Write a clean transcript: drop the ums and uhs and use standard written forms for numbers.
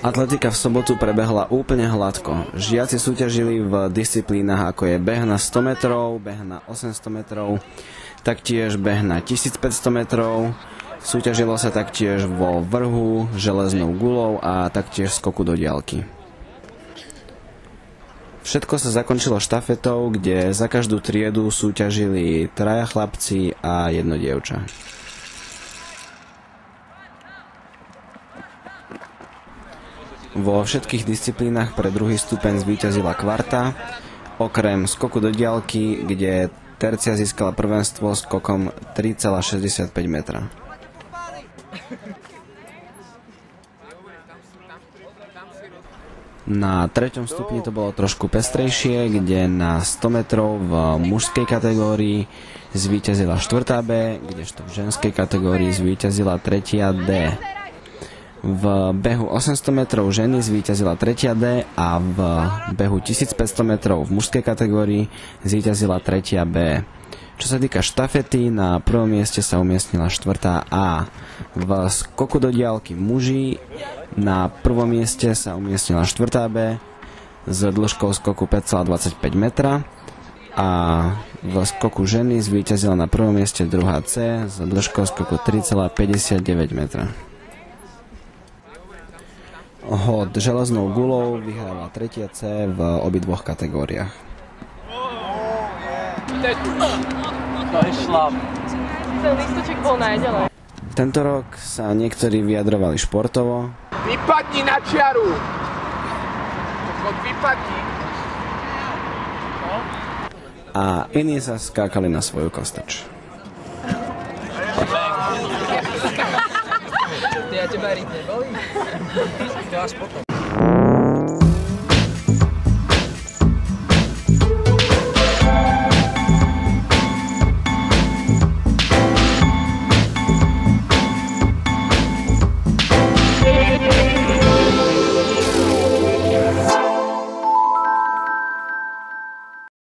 Atletika v sobotu prebehla úplne hladko. Žiaci súťažili v disciplínach ako je beh na 100 metrov, beh na 800 metrov, taktiež beh na 1500 metrov. Súťažilo sa taktiež vo vrhu, železnou guľou a taktiež skoku do diaľky. Všetko sa zakončilo štafetou, kde za každú triedu súťažili 3 chlapci a 1 dievča. Vo všetkých disciplínach pre druhý stupeň zvíťazila kvarta, okrem skoku do diaľky, kde tercia získala prvenstvo skokom 3,65 metra. Na 3. stupni to bolo trošku pestrejšie, kde na 100 metrov v mužskej kategórii zvíťazila 4. B, kdežto v ženskej kategórii zvíťazila 3. D. V behu 800 metrov ženy zvíťazila 3. D a v behu 1500 metrov v mužskej kategórii zvíťazila 3. B. Čo sa týka štafety, na prvom mieste sa umiestnila 4. A. V skoku do diaľky muži na prvom mieste sa umiestnila 4. B s dĺžkou skoku 5,25 metra a v skoku ženy zvíťazila na prvom mieste 2. C s dĺžkou skoku 3,59 metra. Hod železnou guľou vyhrala 3. C v obidvoch kategóriách. To je šlap. Ten lístoček bol najďalej. Tento rok sa niektorí vyjadrovali športovo. Vypadni na čiaru! Vypadni! A iní sa skákali na svoju kostoč. Ja teba ryb neboli? To až potom.